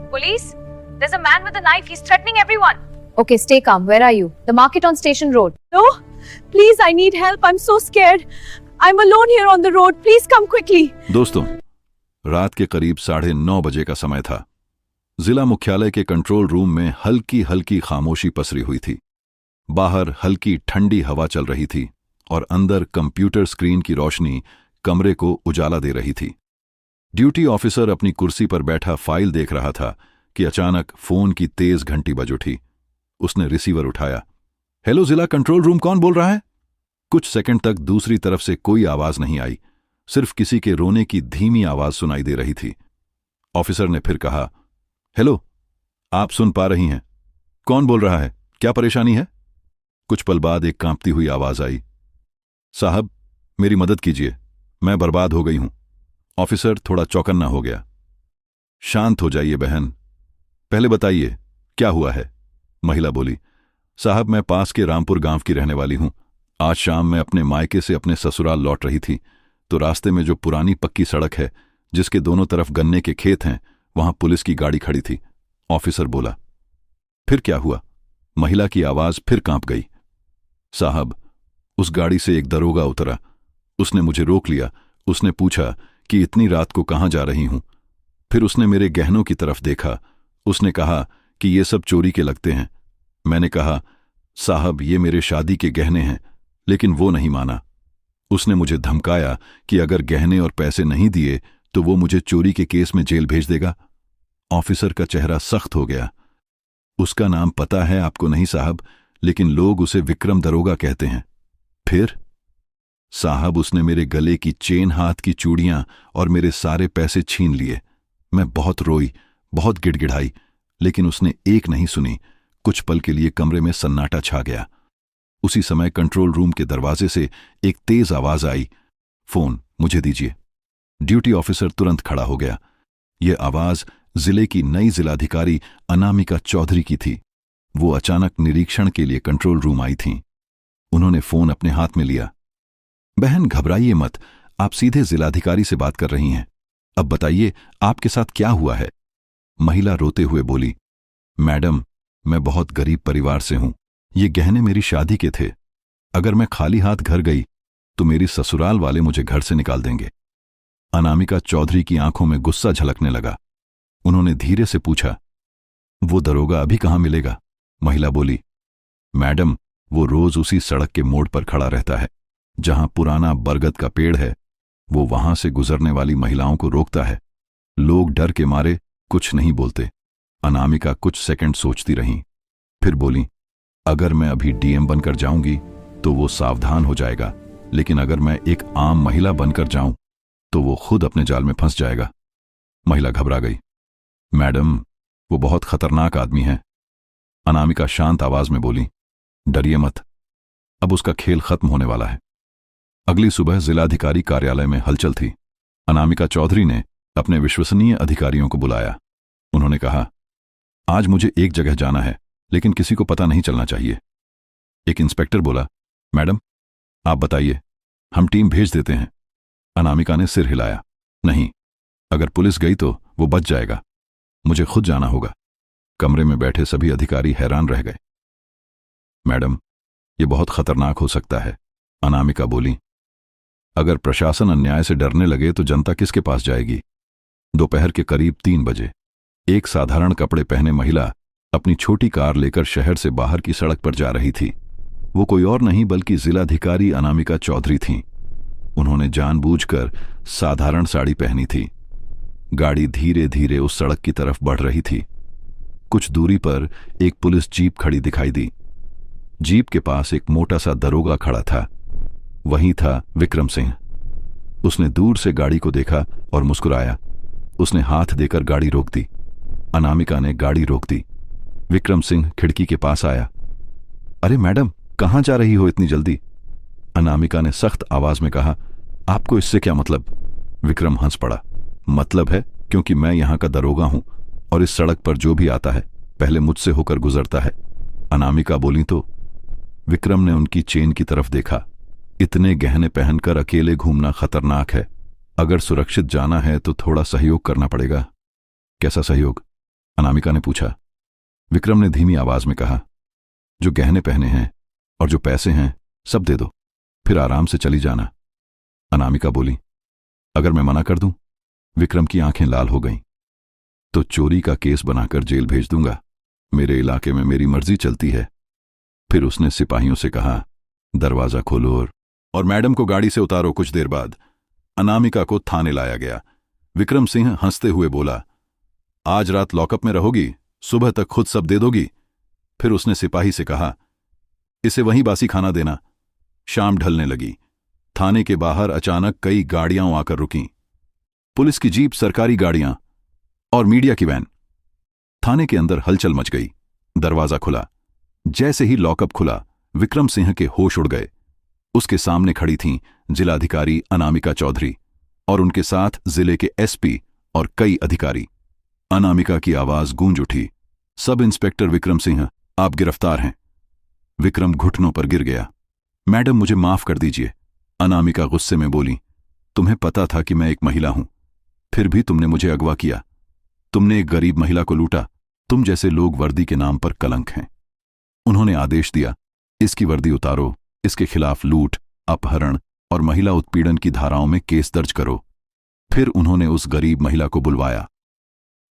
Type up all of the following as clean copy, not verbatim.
Police? There's a man with a knife. He's threatening everyone. Okay, stay calm. Where are you? The market on Station Road. No, please, I need help. I'm so scared. I'm alone here on the road. Please come quickly. दोस्तों, रात के करीब 9:30 बजे का समय था। जिला मुख्यालय के कंट्रोल रूम में हल्की हल्की खामोशी पसरी हुई थी। बाहर हल्की ठंडी हवा चल रही थी और अंदर कंप्यूटर स्क्रीन की रोशनी कमरे को उजाला दे रही थी। ड्यूटी ऑफिसर अपनी कुर्सी पर बैठा फाइल देख रहा था कि अचानक फोन की तेज घंटी बज उठी। उसने रिसीवर उठाया। हेलो, जिला कंट्रोल रूम, कौन बोल रहा है? कुछ सेकंड तक दूसरी तरफ से कोई आवाज नहीं आई, सिर्फ किसी के रोने की धीमी आवाज सुनाई दे रही थी। ऑफिसर ने फिर कहा, हेलो, आप सुन पा रही हैं? कौन बोल रहा है? क्या परेशानी है? कुछ पल बाद एक कांपती हुई आवाज आई, साहब, मेरी मदद कीजिए, मैं बर्बाद हो गई हूं। ऑफिसर थोड़ा चौकन्ना हो गया। शांत हो जाइए बहन, पहले बताइए क्या हुआ है? महिला बोली, साहब, मैं पास के रामपुर गांव की रहने वाली हूं। आज शाम मैं अपने मायके से अपने ससुराल लौट रही थी तो रास्ते में जो पुरानी पक्की सड़क है जिसके दोनों तरफ गन्ने के खेत हैं, वहां पुलिस की गाड़ी खड़ी थी। ऑफिसर बोला, फिर क्या हुआ? महिला की आवाज फिर कांप गई। साहब, उस गाड़ी से एक दरोगा उतरा। उसने मुझे रोक लिया। उसने पूछा कि इतनी रात को कहां जा रही हूं। फिर उसने मेरे गहनों की तरफ देखा। उसने कहा कि ये सब चोरी के लगते हैं। मैंने कहा, साहब, ये मेरे शादी के गहने हैं, लेकिन वो नहीं माना। उसने मुझे धमकाया कि अगर गहने और पैसे नहीं दिए तो वो मुझे चोरी के केस में जेल भेज देगा। ऑफिसर का चेहरा सख्त हो गया। उसका नाम पता है आपको? नहीं साहब, लेकिन लोग उसे विक्रम दरोगा कहते हैं। फिर? साहब, उसने मेरे गले की चेन, हाथ की चूड़ियां और मेरे सारे पैसे छीन लिए। मैं बहुत रोई, बहुत गिड़गिड़ाई, लेकिन उसने एक नहीं सुनी। कुछ पल के लिए कमरे में सन्नाटा छा गया। उसी समय कंट्रोल रूम के दरवाजे से एक तेज आवाज आई, फोन मुझे दीजिए। ड्यूटी ऑफिसर तुरंत खड़ा हो गया। यह आवाज जिले की नई जिलाधिकारी अनामिका चौधरी की थी। वो अचानक निरीक्षण के लिए कंट्रोल रूम आई थीं। उन्होंने फोन अपने हाथ में लिया। बहन, घबराइए मत, आप सीधे जिलाधिकारी से बात कर रही हैं। अब बताइए, आपके साथ क्या हुआ है? महिला रोते हुए बोली, मैडम, मैं बहुत गरीब परिवार से हूं। ये गहने मेरी शादी के थे। अगर मैं खाली हाथ घर गई तो मेरी ससुराल वाले मुझे घर से निकाल देंगे। अनामिका चौधरी की आंखों में गुस्सा झलकने लगा। उन्होंने धीरे से पूछा, वो दरोगा अभी कहां मिलेगा? महिला बोली, मैडम, वो रोज उसी सड़क के मोड़ पर खड़ा रहता है जहां पुराना बरगद का पेड़ है। वो वहां से गुजरने वाली महिलाओं को रोकता है। लोग डर के मारे कुछ नहीं बोलते। अनामिका कुछ सेकंड सोचती रहीं, फिर बोली, अगर मैं अभी डीएम बनकर जाऊंगी तो वो सावधान हो जाएगा, लेकिन अगर मैं एक आम महिला बनकर जाऊं तो वो खुद अपने जाल में फंस जाएगा। महिला घबरा गई। मैडम, वो बहुत खतरनाक आदमी है। अनामिका शांत आवाज में बोली, डरिए मत, अब उसका खेल खत्म होने वाला है। अगली सुबह जिलाधिकारी कार्यालय में हलचल थी। अनामिका चौधरी ने अपने विश्वसनीय अधिकारियों को बुलाया। उन्होंने कहा, आज मुझे एक जगह जाना है, लेकिन किसी को पता नहीं चलना चाहिए। एक इंस्पेक्टर बोला, मैडम, आप बताइए, हम टीम भेज देते हैं। अनामिका ने सिर हिलाया, नहीं, अगर पुलिस गई तो वो बच जाएगा, मुझे खुद जाना होगा। कमरे में बैठे सभी अधिकारी हैरान रह गए। मैडम, ये बहुत खतरनाक हो सकता है, अनामिका बोली। अगर प्रशासन अन्याय से डरने लगे तो जनता किसके पास जाएगी? दोपहर के करीब 3 बजे एक साधारण कपड़े पहने महिला अपनी छोटी कार लेकर शहर से बाहर की सड़क पर जा रही थी। वो कोई और नहीं बल्कि जिलाधिकारी अनामिका चौधरी थीं। उन्होंने जानबूझकर साधारण साड़ी पहनी थी। गाड़ी धीरे धीरे उस सड़क की तरफ बढ़ रही थी। कुछ दूरी पर एक पुलिस जीप खड़ी दिखाई दी। जीप के पास एक मोटा सा दरोगा खड़ा था। वही था विक्रम सिंह। उसने दूर से गाड़ी को देखा और मुस्कुराया। उसने हाथ देकर गाड़ी रोक दी। अनामिका ने गाड़ी रोक दी। विक्रम सिंह खिड़की के पास आया। अरे मैडम, कहां जा रही हो इतनी जल्दी? अनामिका ने सख्त आवाज में कहा, आपको इससे क्या मतलब? विक्रम हंस पड़ा। मतलब है, क्योंकि मैं यहां का दरोगा हूं और इस सड़क पर जो भी आता है पहले मुझसे होकर गुजरता है। अनामिका बोली तो। विक्रम ने उनकी चेन की तरफ देखा। इतने गहने पहनकर अकेले घूमना खतरनाक है। अगर सुरक्षित जाना है तो थोड़ा सहयोग करना पड़ेगा। कैसा सहयोग? अनामिका ने पूछा। विक्रम ने धीमी आवाज में कहा, जो गहने पहने हैं और जो पैसे हैं सब दे दो, फिर आराम से चली जाना। अनामिका बोली, अगर मैं मना कर दूं? विक्रम की आंखें लाल हो गईं। तो चोरी का केस बनाकर जेल भेज दूंगा। मेरे इलाके में मेरी मर्जी चलती है। फिर उसने सिपाहियों से कहा, दरवाजा खोलो और मैडम को गाड़ी से उतारो। कुछ देर बाद अनामिका को थाने लाया गया। विक्रम सिंह हंसते हुए बोला, आज रात लॉकअप में रहोगी, सुबह तक खुद सब दे दोगी। फिर उसने सिपाही से कहा, इसे वहीं बासी खाना देना। शाम ढलने लगी। थाने के बाहर अचानक कई गाड़ियां आकर रुकीं। पुलिस की जीप, सरकारी गाड़ियां और मीडिया की वैन। थाने के अंदर हलचल मच गई। दरवाजा खुला। जैसे ही लॉकअप खुला, विक्रम सिंह के होश उड़ गए। उसके सामने खड़ी थीं जिलाधिकारी अनामिका चौधरी और उनके साथ जिले के एसपी और कई अधिकारी। अनामिका की आवाज गूंज उठी, सब इंस्पेक्टर विक्रम सिंह, आप गिरफ्तार हैं। विक्रम घुटनों पर गिर गया। मैडम, मुझे माफ कर दीजिए। अनामिका गुस्से में बोली, तुम्हें पता था कि मैं एक महिला हूं, फिर भी तुमने मुझे अगवा किया। तुमने एक गरीब महिला को लूटा। तुम जैसे लोग वर्दी के नाम पर कलंक हैं। उन्होंने आदेश दिया, इसकी वर्दी उतारो, इसके खिलाफ लूट, अपहरण और महिला उत्पीड़न की धाराओं में केस दर्ज करो। फिर उन्होंने उस गरीब महिला को बुलवाया।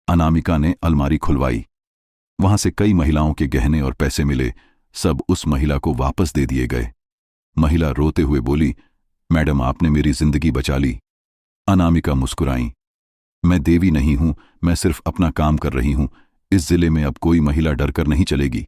अनामिका ने अलमारी खुलवाई। वहां से कई महिलाओं के गहने और पैसे मिले। सब उस महिला को वापस दे दिए गए। महिला रोते हुए बोली, मैडम, आपने मेरी जिंदगी बचा ली। अनामिका मुस्कुराई, मैं देवी नहीं हूं, मैं सिर्फ अपना काम कर रही हूं। इस जिले में अब कोई महिला डरकर नहीं चलेगी।